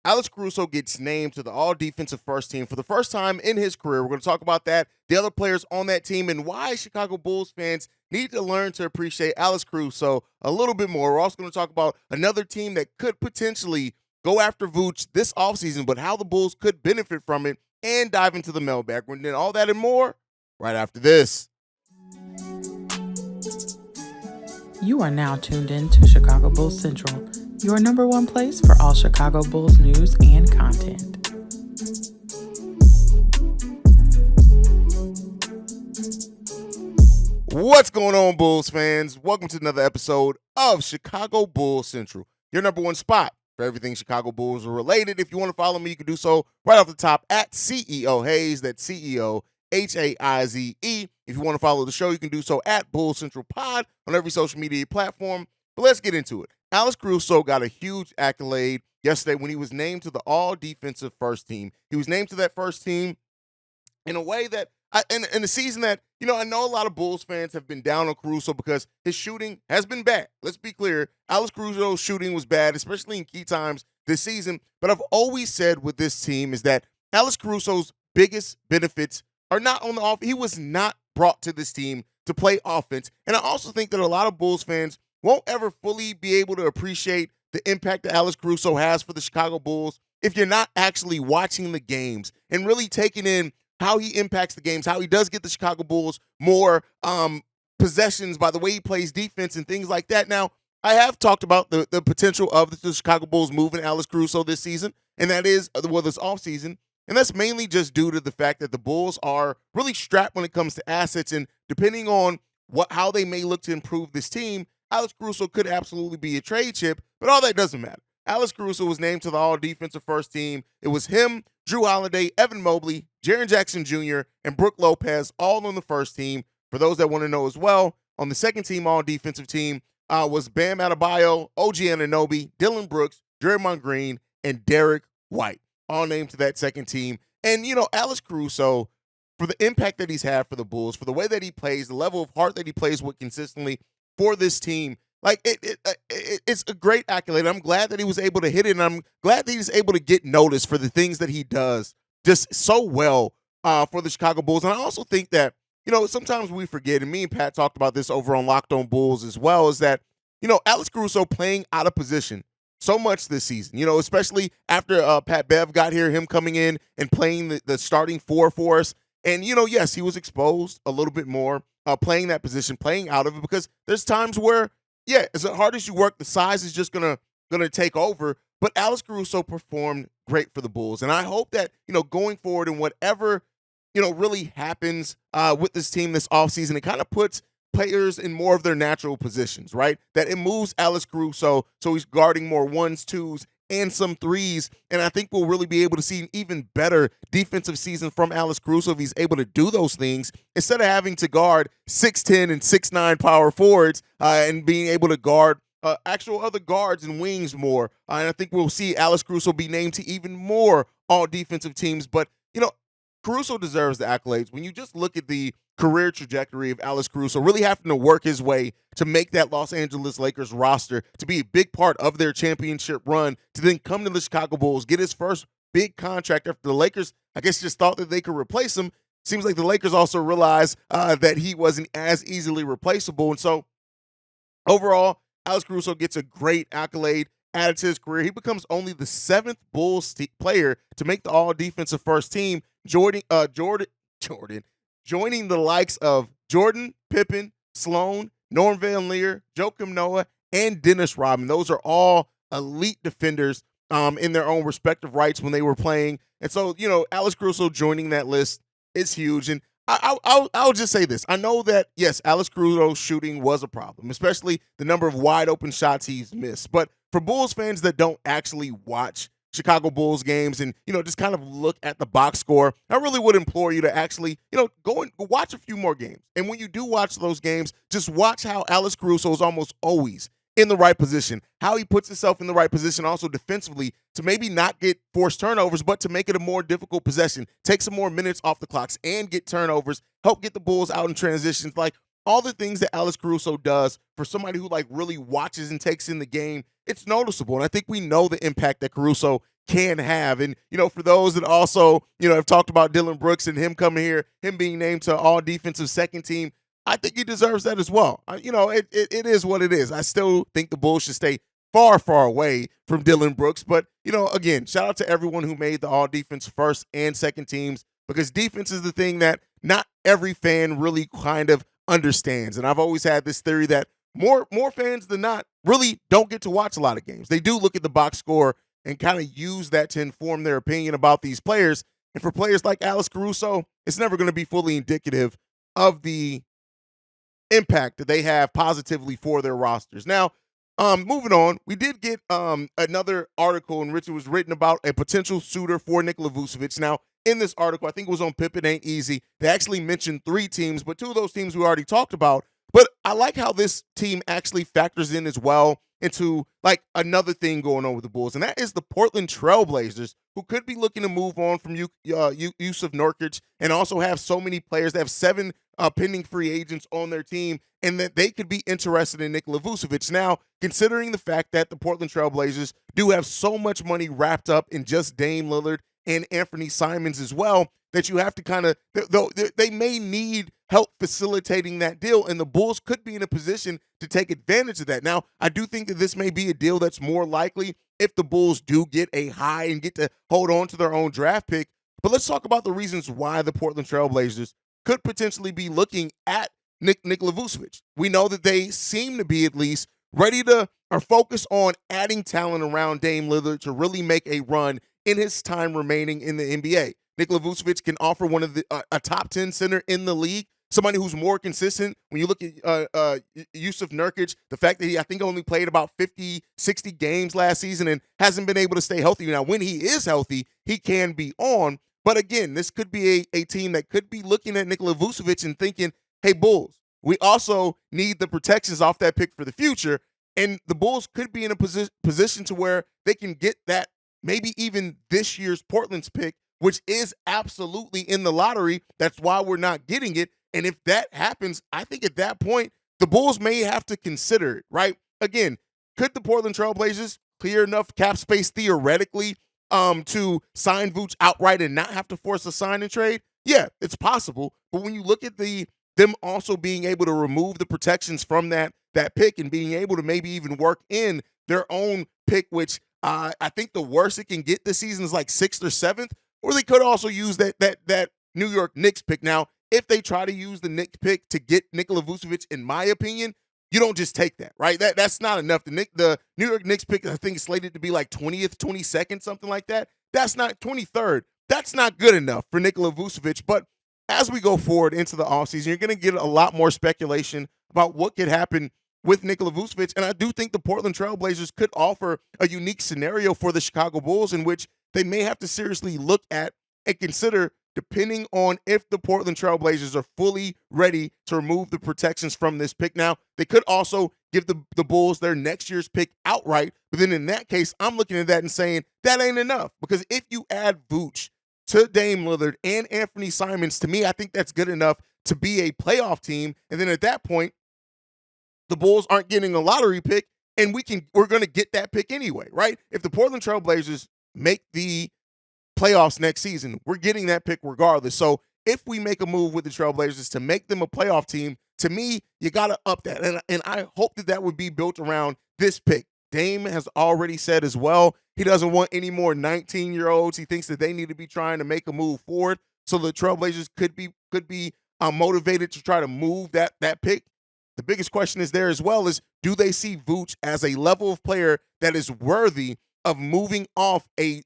Alex Caruso gets named to the all-defensive first team for the first time in his career. We're going to talk about that, the other players on that team, and why Chicago Bulls fans need to learn to appreciate Alex Caruso a little bit more. We're also going to talk about another team that could potentially go after Vooch this offseason, but how the Bulls could benefit from it, and dive into the mailbag. We're doing all that and more right after this. You are now tuned in to Chicago Bulls Central, your number one place for all Chicago Bulls news and content. What's going on, Bulls fans? Welcome to another episode of Chicago Bulls Central, your number one spot for everything Chicago Bulls related. If you want to follow me, you can do so right off the top at CEO Haize. That's CEO Haize. If you want to follow the show, you can do so at Bulls Central Pod on every social media platform. But let's get into it. Alex Caruso got a huge accolade yesterday when he was named to the all-defensive first team. He was named to that first team in a way that, in a season that, I know a lot of Bulls fans have been down on Caruso because his shooting has been bad. Let's be clear. Alex Caruso's shooting was bad, especially in key times this season. But I've always said with this team is that Alex Caruso's biggest benefits are not on the offense. He was not brought to this team to play offense. And I also think that a lot of Bulls fans won't ever fully be able to appreciate the impact that Alex Caruso has for the Chicago Bulls if you're not actually watching the games and really taking in how he impacts the games, how he does get the Chicago Bulls more possessions by the way he plays defense and things like that. Now, I have talked about the potential of the Chicago Bulls moving Alex Caruso this season, and that is, this offseason. And that's mainly just due to the fact that the Bulls are really strapped when it comes to assets. And depending on how they may look to improve this team, Alex Caruso could absolutely be a trade chip, but all that doesn't matter. Alex Caruso was named to the all-defensive first team. It was him, Drew Holiday, Evan Mobley, Jaren Jackson Jr., and Brook Lopez all on the first team. For those that want to know as well, on the second team all-defensive team was Bam Adebayo, OG Anunoby, Dillon Brooks, Draymond Green, and Derrick White, all named to that second team. And, Alex Caruso, for the impact that he's had for the Bulls, for the way that he plays, the level of heart that he plays with consistently for this team, it's a great accolade. I'm glad that he was able to hit it, and I'm glad that he's able to get noticed for the things that he does just so well for the Chicago Bulls. And I also think that, sometimes we forget, and me and Pat talked about this over on Locked On Bulls as well, is that, Alex Caruso playing out of position so much this season, especially after Pat Bev got here, him coming in and playing the starting four for us. And, yes, he was exposed a little bit more playing that position, playing out of it, because there's times where, as hard as you work, the size is just gonna take over. But Alex Caruso performed great for the Bulls. And I hope that, going forward and whatever, really happens with this team this offseason, it kind of puts players in more of their natural positions, right? That it moves Alex Caruso so he's guarding more ones, twos, and some threes. And I think we'll really be able to see an even better defensive season from Alex Caruso if he's able to do those things instead of having to guard 6'10 and 6'9 power forwards and being able to guard actual other guards and wings more. And I think we'll see Alex Caruso be named to even more all defensive teams. But, Caruso deserves the accolades. When you just look at the career trajectory of Alex Caruso, really having to work his way to make that Los Angeles Lakers roster, to be a big part of their championship run, to then come to the Chicago Bulls, get his first big contract after the Lakers, I guess, just thought that they could replace him. Seems like the Lakers also realized that he wasn't as easily replaceable. And so overall, Alex Caruso gets a great accolade added to his career. He becomes only the seventh Bulls player to make the all-defensive first team, joining the likes of Jordan, Pippen, Sloan, Norm Van Leer, Joakim Noah, and Dennis Rodman. Those are all elite defenders in their own respective rights when they were playing. And so, Alex Caruso joining that list is huge. And I'll just say this. I know that, yes, Alex Caruso's shooting was a problem, especially the number of wide open shots he's missed. But for Bulls fans that don't actually watch Chicago Bulls games and, just kind of look at the box score, I really would implore you to actually, go and watch a few more games. And when you do watch those games, just watch how Alex Caruso is almost always in the right position, how he puts himself in the right position also defensively to maybe not get forced turnovers, but to make it a more difficult possession, take some more minutes off the clocks and get turnovers, help get the Bulls out in transitions. Like, all the things that Alex Caruso does for somebody who really watches and takes in the game, it's noticeable. And I think we know the impact that Caruso can have. And, for those that also, have talked about Dillon Brooks and him coming here, him being named to all defensive second team, I think he deserves that as well. It is what it is. I still think the Bulls should stay far, far away from Dillon Brooks. But, again, shout out to everyone who made the all defense first and second teams, because defense is the thing that not every fan really kind of understands. And I've always had this theory that more fans than not really don't get to watch a lot of games. They do look at the box score and kind of use that to inform their opinion about these players. And for players like Alex Caruso, it's never going to be fully indicative of the impact that they have positively for their rosters. Now, moving on, we did get another article in which it was written about a potential suitor for Nikola Vucevic. Now, in this article, I think it was on Pip It Ain't Easy, they actually mentioned 3 teams, but 2 of those teams we already talked about. But I like how this team actually factors in as well into like another thing going on with the Bulls, and that is the Portland Trail Blazers, who could be looking to move on from Yusuf Nurkic, and also have so many players. They have 7 pending free agents on their team, and that they could be interested in Nikola Vucevic. Now, considering the fact that the Portland Trail Blazers do have so much money wrapped up in just Dame Lillard and Anthony Simons as well, that you have to kind of, though they may need help facilitating that deal, and the Bulls could be in a position to take advantage of that. Now, I do think that this may be a deal that's more likely if the Bulls do get a high and get to hold on to their own draft pick. But let's talk about the reasons why the Portland Trail Blazers could potentially be looking at Nikola Vucevic. We know that they seem to be at least ready to or focus on adding talent around Dame Lillard to really make a run in his time remaining in the NBA. Nikola Vucevic can offer one of the a top 10 center in the league, somebody who's more consistent. When you look at Yusuf Nurkic, the fact that I think only played about 50, 60 games last season and hasn't been able to stay healthy. Now, when he is healthy, he can be on. But again, this could be a team that could be looking at Nikola Vucevic and thinking, hey, Bulls, we also need the protections off that pick for the future. And the Bulls could be in a position to where they can get that, maybe even this year's Portland's pick, which is absolutely in the lottery. That's why we're not getting it. And if that happens, I think at that point, the Bulls may have to consider it, right? Again, could the Portland Trail Blazers clear enough cap space theoretically to sign Vooch outright and not have to force a sign and trade? Yeah, it's possible. But when you look at them also being able to remove the protections from that pick and being able to maybe even work in their own pick, which I think the worst it can get this season is like 6th or 7th, or they could also use that New York Knicks pick. Now, if they try to use the Knicks pick to get Nikola Vucevic, in my opinion, you don't just take that, right? That's not enough. The New York Knicks pick, I think, is slated to be like 20th, 22nd, something like that. That's not 23rd. That's not good enough for Nikola Vucevic. But as we go forward into the offseason, you're going to get a lot more speculation about what could happen with Nikola Vucevic. And I do think the Portland Trail Blazers could offer a unique scenario for the Chicago Bulls in which they may have to seriously look at and consider, depending on if the Portland Trail Blazers are fully ready to remove the protections from this pick. Now, they could also give the Bulls their next year's pick outright. But then in that case, I'm looking at that and saying that ain't enough. Because if you add Vooch to Dame Lillard and Anthony Simons, to me, I think that's good enough to be a playoff team. And then at that point, the Bulls aren't getting a lottery pick, and we're going to get that pick anyway, right? If the Portland Trail Blazers make the playoffs next season, we're getting that pick regardless. So if we make a move with the Trailblazers to make them a playoff team, to me, you got to up that. And I hope that would be built around this pick. Dame has already said as well, he doesn't want any more 19-year-olds. He thinks that they need to be trying to make a move forward. So the Trailblazers could be motivated to try to move that pick. The biggest question is there as well is, do they see Vooch as a level of player that is worthy of moving off a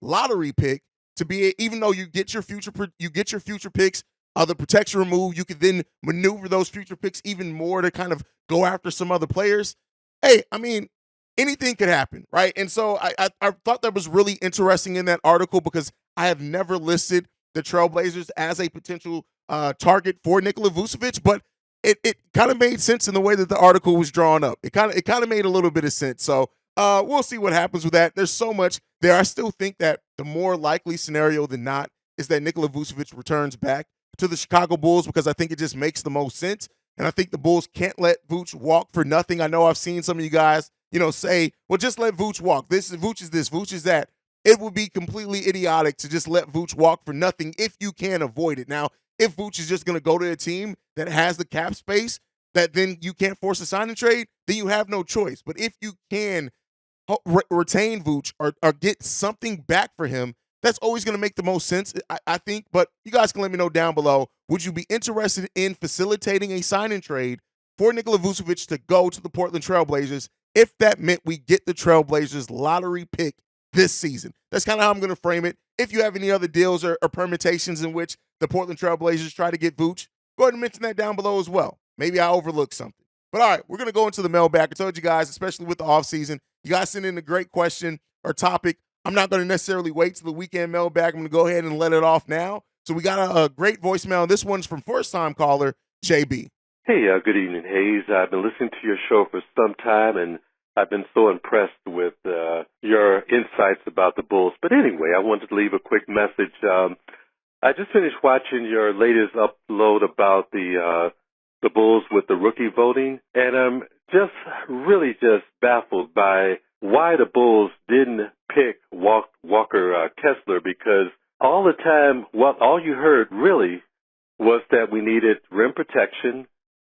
lottery pick to be even though you get your future picks, the protection removed, you could then maneuver those future picks even more to kind of go after some other players. Hey, I mean, anything could happen, right? And so I thought that was really interesting in that article because I have never listed the Trailblazers as a potential target for Nikola Vucevic, but it kind of made sense in the way that the article was drawn up. It kind of made a little bit of sense. So we'll see what happens with that. There's so much there. I still think that the more likely scenario than not is that Nikola Vucevic returns back to the Chicago Bulls because I think it just makes the most sense. And I think the Bulls can't let Vooch walk for nothing. I know I've seen some of you guys, say, well, just let Vooch walk. Vooch is this, Vooch is that. it would be completely idiotic to just let Vooch walk for nothing if you can avoid it. Now, if Vooch is just going to go to a team that has the cap space that then you can't force a sign and trade, then you have no choice. But if you can retain Vooch or get something back for him, that's always going to make the most sense, I think. But you guys can let me know down below. Would you be interested in facilitating a sign and trade for Nikola Vucevic to go to the Portland Trailblazers if that meant we get the Trailblazers lottery pick this season? That's kind of how I'm going to frame it. If you have any other deals or permutations in which the Portland Trailblazers try to get Vooch, go ahead and mention that down below as well. Maybe I overlooked something. But all right, we're going to go into the mailbag. I told you guys, especially with the offseason, you guys sent in a great question or topic. I'm not going to necessarily wait till the weekend mailbag. I'm going to go ahead and let it off now. So we got a great voicemail. This one's from first-time caller, JB. Hey, good evening, Haize. I've been listening to your show for some time, and I've been so impressed with your insights about the Bulls. But anyway, I wanted to leave a quick message. I just finished watching your latest upload about the Bulls with the rookie voting, and I'm really baffled by why the Bulls didn't pick Walker Kessler, because all the time, all you heard really was that we needed rim protection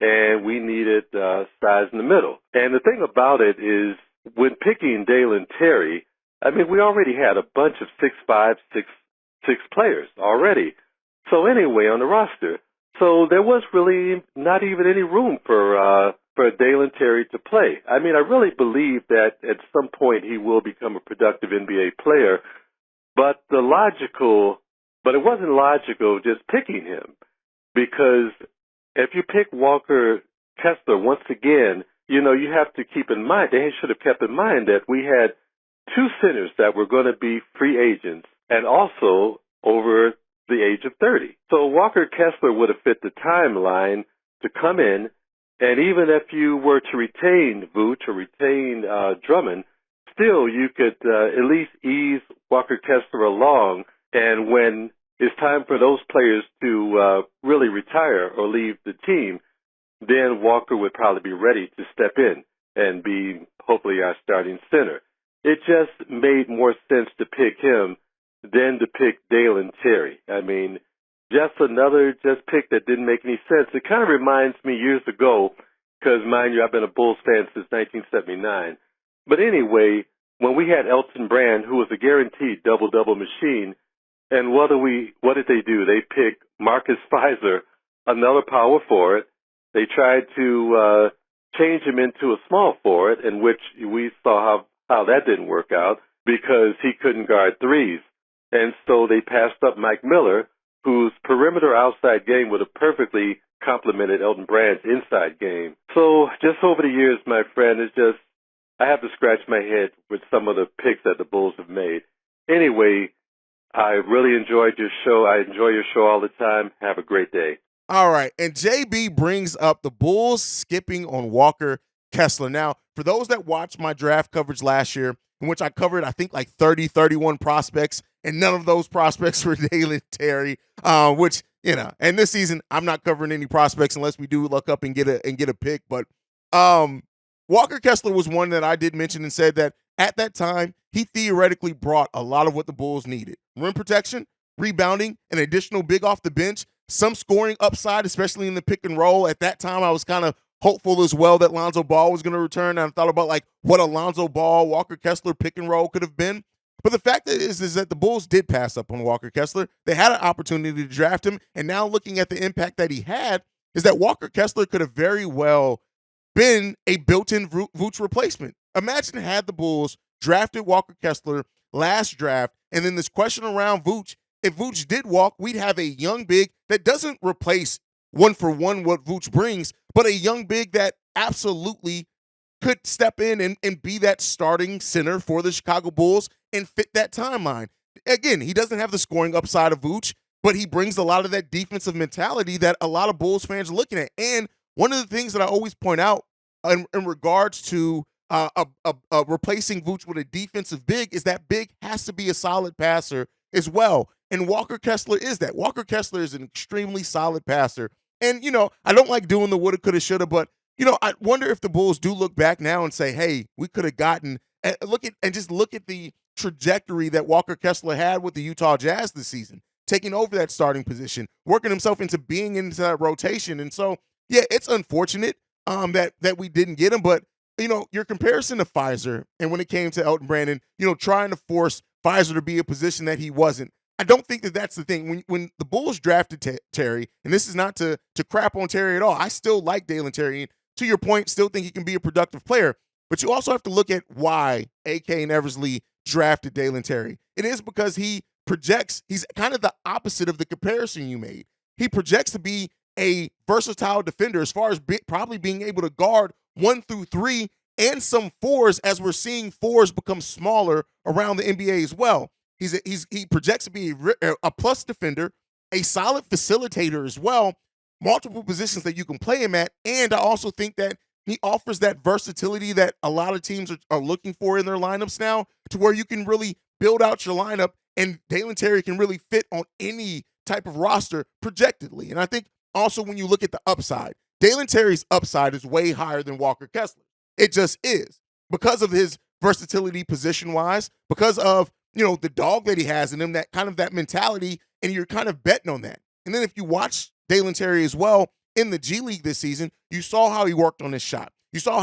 and we needed size in the middle. And the thing about it is, when picking Dalen Terry, I mean, we already had a bunch of 6'5", 6'6" players already. So anyway, on the roster. So there was really not even any room for Dalen Terry to play. I mean, I really believe that at some point he will become a productive NBA player, but it wasn't logical just picking him, because if you pick Walker Kessler, once again, you have to keep in mind, they should have kept in mind that we had two centers that were going to be free agents and also over the age of 30. So Walker Kessler would have fit the timeline to come in, and even if you were to retain Vooch or retain Drummond, still you could at least ease Walker Kessler along, and when it's time for those players to really retire or leave the team, then Walker would probably be ready to step in and be hopefully our starting center. It just made more sense to pick him than to pick Dalen Terry. I mean, just another pick that didn't make any sense. It kind of reminds me years ago, because mind you, I've been a Bulls fan since 1979. But anyway, when we had Elton Brand, who was a guaranteed double-double machine, and what did they do? They picked Marcus Fizer, another power forward. They tried to change him into a small forward, in which we saw how that didn't work out because he couldn't guard threes. And so they passed up Mike Miller, whose perimeter outside game would have perfectly complemented Elton Brand's inside game. So just over the years, my friend, I have to scratch my head with some of the picks that the Bulls have made. Anyway, I really enjoyed your show. I enjoy your show all the time. Have a great day. All right. And JB brings up the Bulls skipping on Walker Kessler. Now, for those that watched my draft coverage last year, in which I covered, I think, like 30, 31 prospects, and none of those prospects were Dalen Terry, which, and this season, I'm not covering any prospects unless we do look up and get a pick. But Walker Kessler was one that I did mention and said that at that time, he theoretically brought a lot of what the Bulls needed. Rim protection, rebounding, an additional big off the bench, some scoring upside, especially in the pick and roll. At that time, I was kind of hopeful as well that Lonzo Ball was going to return. And I thought about what a Lonzo Ball, Walker Kessler pick and roll could have been. But the fact is that the Bulls did pass up on Walker Kessler. They had an opportunity to draft him. And now looking at the impact that he had, is that Walker Kessler could have very well been a built-in Vooch replacement. Imagine had the Bulls drafted Walker Kessler last draft, and then this question around Vooch. If Vooch did walk, we'd have a young big that doesn't replace one-for-one what Vooch brings, but a young big that absolutely could step in and be that starting center for the Chicago Bulls and fit that timeline. Again, he doesn't have the scoring upside of Vooch, but he brings a lot of that defensive mentality that a lot of Bulls fans are looking at. And one of the things that I always point out in regards to replacing Vooch with a defensive big is that big has to be a solid passer as well. And Walker Kessler is that. Walker Kessler is an extremely solid passer. And, I don't like doing the woulda, coulda, shoulda, but, I wonder if the Bulls do look back now and say, hey, we could have gotten – look at the trajectory that Walker Kessler had with the Utah Jazz this season, taking over that starting position, working himself into being into that rotation. And so, yeah, it's unfortunate that we didn't get him. But, your comparison to Haize, and when it came to Elton Brandon, trying to force Haize to be a position that he wasn't, I don't think that that's the thing. When the Bulls drafted Terry, and this is not to crap on Terry at all, I still like Dalen Terry. And to your point, still think he can be a productive player. But you also have to look at why A.K. and Eversley drafted Dalen Terry. It is because he projects, he's kind of the opposite of the comparison you made. He projects to be a versatile defender as far as probably being able to guard 1 through 3 and some 4s, as we're seeing 4s become smaller around the NBA as well. He projects to be a plus defender, a solid facilitator as well, multiple positions that you can play him at, and I also think that he offers that versatility that a lot of teams are looking for in their lineups now, to where you can really build out your lineup, and Dalen Terry can really fit on any type of roster projectedly. And I think also when you look at the upside, Dalen Terry's upside is way higher than Walker Kessler. It just is, because of his versatility position-wise, because of the dog that he has in him, that kind of that mentality, and you're kind of betting on that. And then if you watch Dalen Terry as well in the G League this season, you saw how he worked on his shot. You saw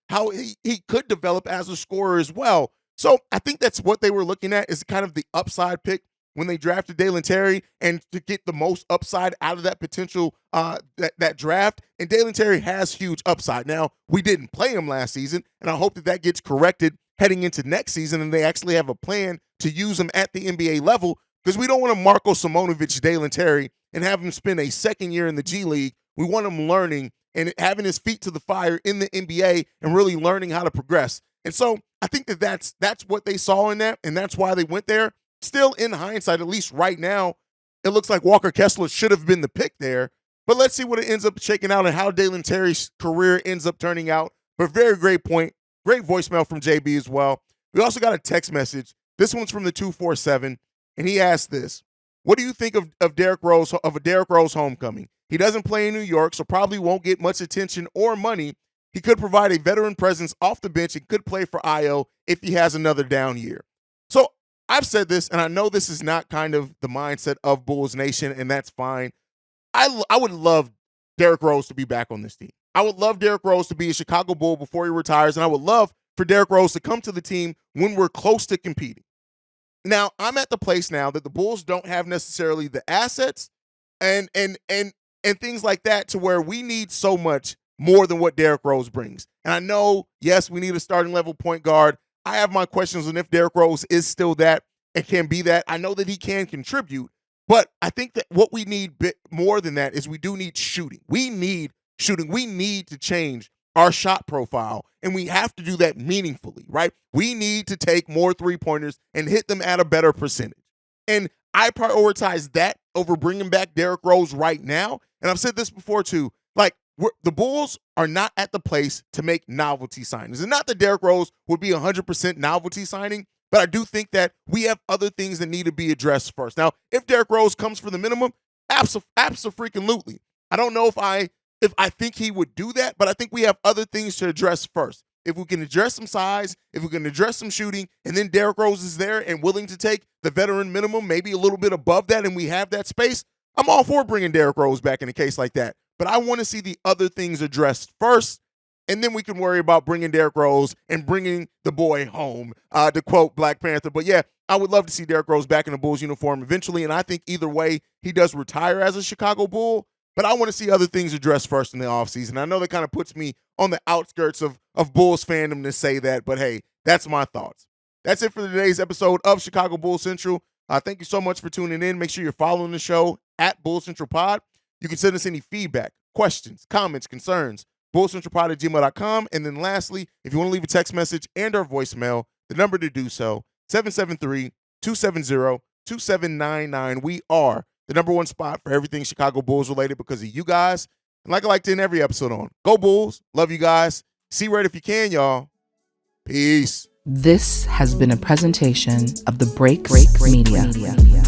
how he could develop as a scorer as well. So I think that's what they were looking at, is kind of the upside pick when they drafted Dalen Terry, and to get the most upside out of that potential that draft. And Dalen Terry has huge upside. Now, we didn't play him last season, and I hope that gets corrected heading into next season, and they actually have a plan to use him at the NBA level, because we don't want to Marko Simonovic Dalen Terry and have him spend a second year in the G League. We want him learning and having his feet to the fire in the NBA and really learning how to progress. And so I think that's what they saw in that, and that's why they went there. Still, in hindsight, at least right now, it looks like Walker Kessler should have been the pick there. But let's see what it ends up shaking out and how Dalen Terry's career ends up turning out. But very great point. Great voicemail from JB as well. We also got a text message. This one's from the 247, and he asked this: what do you think of Derrick Rose, of a Derrick Rose homecoming? He doesn't play in New York, so probably won't get much attention or money. He could provide a veteran presence off the bench and could play for IO if he has another down year. So I've said this, and I know this is not kind of the mindset of Bulls Nation, and that's fine. I would love Derrick Rose to be back on this team. I would love Derrick Rose to be a Chicago Bull before he retires, and I would love for Derrick Rose to come to the team when we're close to competing. Now, I'm at the place now that the Bulls don't have necessarily the assets and things like that, to where we need so much more than what Derrick Rose brings. And I know, yes, we need a starting level point guard. I have my questions on if Derrick Rose is still that and can be that. I know that he can contribute, but I think that what we need more than that is we do need shooting. We need shooting. We need to change our shot profile, and we have to do that meaningfully, right? We need to take more three-pointers and hit them at a better percentage. And I prioritize that over bringing back Derrick Rose right now. And I've said this before too, like, the Bulls are not at the place to make novelty signings. And not that Derrick Rose would be 100% novelty signing, but I do think that we have other things that need to be addressed first. Now, if Derrick Rose comes for the minimum, absolutely. I don't know if I think he would do that, but I think we have other things to address first. If we can address some size, if we can address some shooting, and then Derrick Rose is there and willing to take the veteran minimum, maybe a little bit above that, and we have that space, I'm all for bringing Derrick Rose back in a case like that. But I want to see the other things addressed first, and then we can worry about bringing Derrick Rose and bringing the boy home, to quote Black Panther. But yeah, I would love to see Derrick Rose back in a Bulls uniform eventually, and I think either way he does retire as a Chicago Bull. But I want to see other things addressed first in the offseason. I know that kind of puts me on the outskirts of Bulls fandom to say that, but hey, that's my thoughts. That's it for today's episode of Chicago Bulls Central. Thank you so much for tuning in. Make sure you're following the show at Bulls Central Pod. You can send us any feedback, questions, comments, concerns, bullscentralpod@gmail.com. And then lastly, if you want to leave a text message and our voicemail, the number to do so, 773-270-2799. We are the number one spot for everything Chicago Bulls related because of you guys. And like I like to end every episode on, go Bulls. Love you guys. See right if you can, y'all. Peace. This has been a presentation of the Break Media.